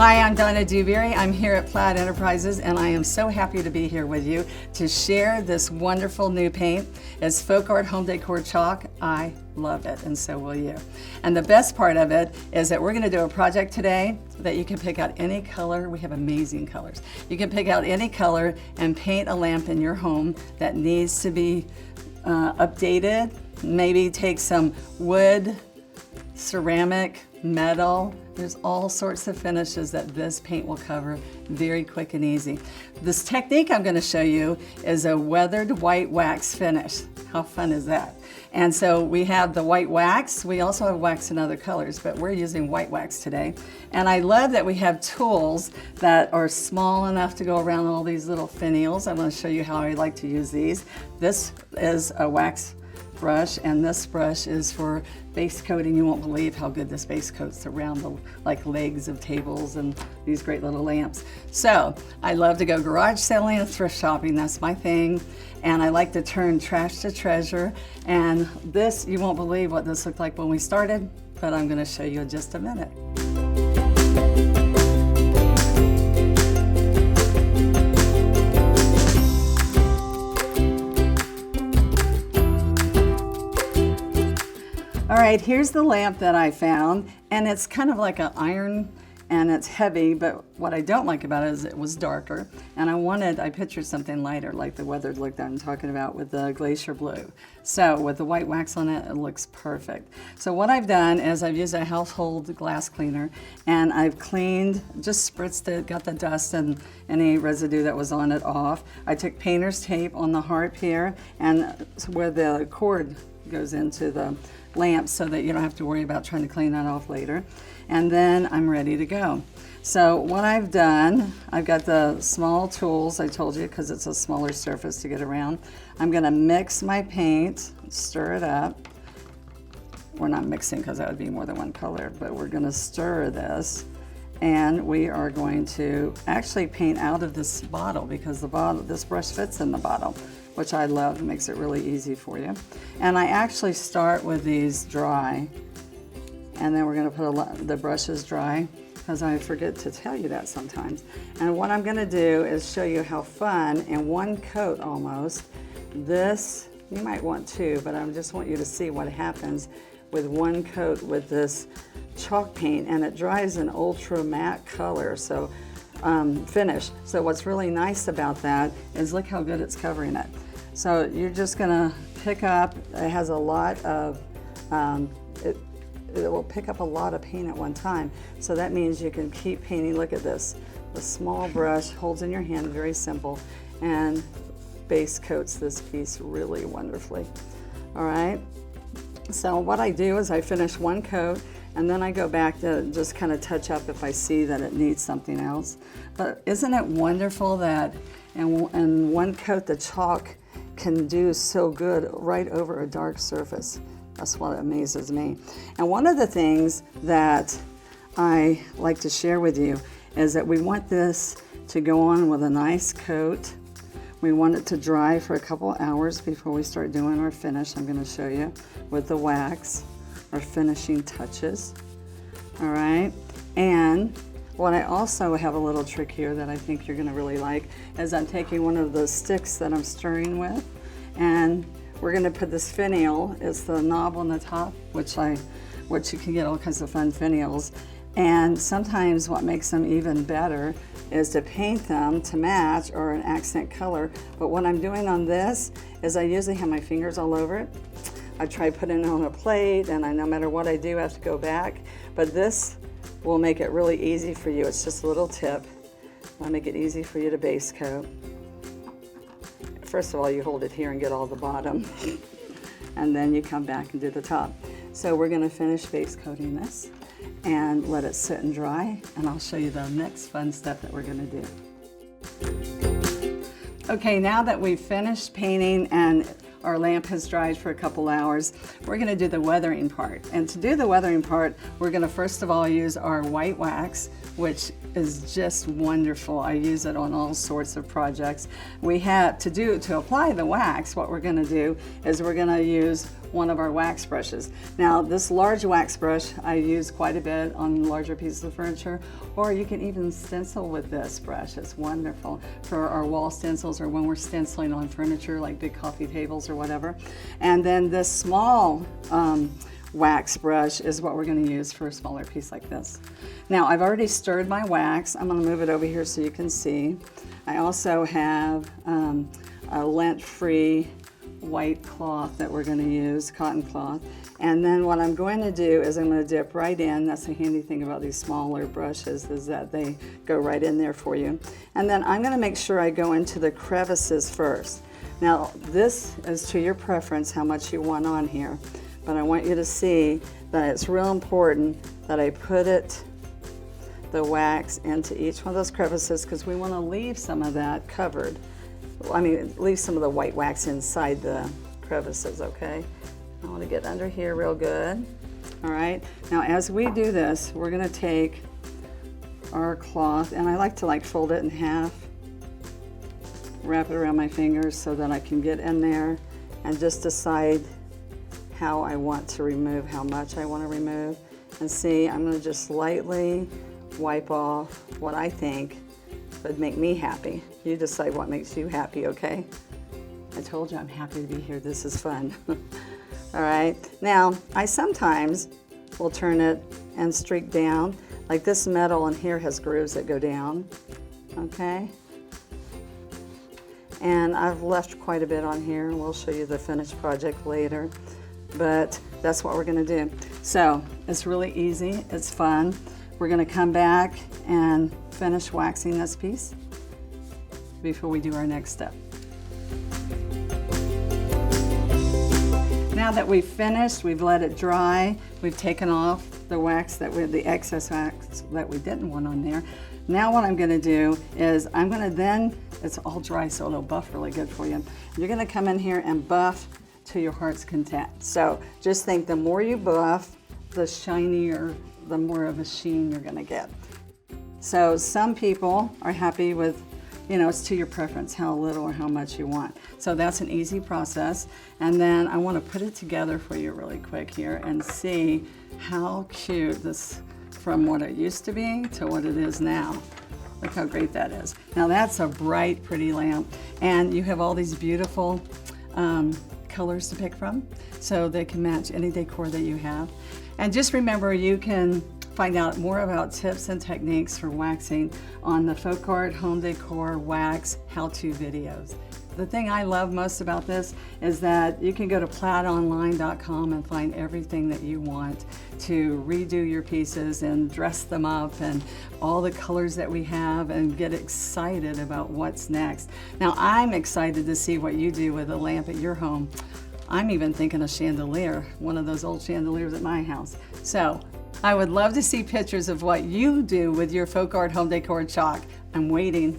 Hi, I'm Donna Dewberry. I'm here at Plaid Enterprises, and I am so happy to be here with you to share this wonderful new paint. It's FolkArt Home Decor Chalk. I love it, and so will you. And the best part of it is that we're going to do a project today that you can pick out any color. We have amazing colors. You can pick out any color and paint a lamp in your home that needs to be updated. Maybe take some wood, ceramic, metal. There's all sorts of finishes that this paint will cover very quick and easy. This technique I'm going to show you is a weathered white wax finish. How fun is that? And so we have the white wax. We also have wax in other colors, but we're using white wax today. And I love that we have tools that are small enough to go around all these little finials. I'm going to show you how I like to use these. This is a wax brush, and this brush is for base coating. You won't believe how good this base coats around the legs of tables and these great little lamps. So I love to go garage selling and thrift shopping. That's my thing. And I like to turn trash to treasure. And this, you won't believe what this looked like when we started, but I'm going to show you in just a minute. All right, here's the lamp that I found, and it's kind of like an iron, and it's heavy, but what I don't like about it is it was darker, and I pictured something lighter, like the weathered look that I'm talking about with the glacier blue. So with the white wax on it, it looks perfect. So what I've done is I've used a household glass cleaner, and I've cleaned, just spritzed it, got the dust and any residue that was on it off. I took painter's tape on the harp here, and where the cord goes into the lamp so that you don't have to worry about trying to clean that off later. And then I'm ready to go. So what I've done, I've got the small tools I told you because it's a smaller surface to get around. I'm going to mix my paint, stir it up. We're not mixing because that would be more than one color, but we're going to stir this. And we are going to actually paint out of this bottle because this brush fits in the bottle, which I love. It makes it really easy for you. And I actually start with these dry, and then we're going to put the brushes dry because I forget to tell you that sometimes. And what I'm going to do is show you how fun in one coat almost. This, you might want two, but I just want you to see what happens with one coat with this chalk paint, and it dries an ultra matte color. So finish. So what's really nice about that is look how good it's covering it. So you're just gonna pick up, it has a lot of, it will pick up a lot of paint at one time. So that means you can keep painting. Look at this. The small brush holds in your hand, very simple, and base coats this piece really wonderfully. All right. So what I do is I finish one coat, and then I go back to just kind of touch up if I see that it needs something else. But isn't it wonderful that in one coat the chalk can do so good right over a dark surface? That's what amazes me. And one of the things that I like to share with you is that we want this to go on with a nice coat. We want it to dry for a couple hours before we start doing our finish. I'm going to show you with the wax, our finishing touches. All right. And what I also have a little trick here that I think you're going to really like is I'm taking one of the sticks that I'm stirring with, and we're going to put this finial. It's the knob on the top, which you can get all kinds of fun finials. And sometimes what makes them even better is to paint them to match or an accent color. But what I'm doing on this is I usually have my fingers all over it. I try putting it on a plate, and no matter what I do, I have to go back. But this will make it really easy for you. It's just a little tip. I'll make it easy for you to base coat. First of all, you hold it here and get all the bottom, and then you come back and do the top. So we're going to finish base coating this and let it sit and dry, and I'll show you the next fun stuff that we're going to do. Okay, now that we've finished painting and our lamp has dried for a couple hours, we're going to do the weathering part. And to do the weathering part, we're going to first of all use our white wax, which is just wonderful. I use it on all sorts of projects. We have to apply the wax, what we're going to do is we're going to use one of our wax brushes. Now this large wax brush I use quite a bit on larger pieces of furniture, or you can even stencil with this brush. It's wonderful for our wall stencils or when we're stenciling on furniture like big coffee tables or whatever. And then this small wax brush is what we're going to use for a smaller piece like this. Now I've already stirred my wax. I'm going to move it over here so you can see. I also have a lint-free white cloth that we're going to use, cotton cloth. And then what I'm going to do is I'm going to dip right in. That's the handy thing about these smaller brushes, is that they go right in there for you. And then I'm going to make sure I go into the crevices first. Now this is to your preference how much you want on here, but I want you to see that it's real important that I put the wax into each one of those crevices, because we want to leave some of that covered. I mean, leave some of the white wax inside the crevices, okay? I want to get under here real good. All right, now as we do this, we're going to take our cloth, and I like to fold it in half, wrap it around my fingers so that I can get in there and just decide how I want to remove, how much I want to remove. And see, I'm going to just lightly wipe off what I think would make me happy. You decide what makes you happy, okay? I told you I'm happy to be here. This is fun. All right, now I sometimes will turn it and streak down. Like this metal in here has grooves that go down, okay? And I've left quite a bit on here, and we'll show you the finished project later. But that's what we're gonna do. So it's really easy, it's fun. We're gonna come back and finish waxing this piece before we do our next step. Now that we've finished, we've let it dry, we've taken off the wax the excess wax that we didn't want on there. Now what I'm gonna do is I'm gonna then, it's all dry so it'll buff really good for you. You're gonna come in here and buff to your heart's content. So just think the more you buff, the shinier, the more of a sheen you're gonna get. So some people are happy with, it's to your preference how little or how much you want. So that's an easy process. And then I want to put it together for you really quick here and see how cute this, from what it used to be to what it is now. Look how great that is. Now that's a bright, pretty lamp, and you have all these beautiful colors to pick from, so they can match any decor that you have. And just remember, you can find out more about tips and techniques for waxing on the FolkArt Home Decor Wax how-to videos. The thing I love most about this is that you can go to plaidonline.com and find everything that you want to redo your pieces and dress them up, and all the colors that we have, and get excited about what's next. Now I'm excited to see what you do with a lamp at your home. I'm even thinking a chandelier, one of those old chandeliers at my house. So I would love to see pictures of what you do with your FolkArt Home Decor Chalk. I'm waiting.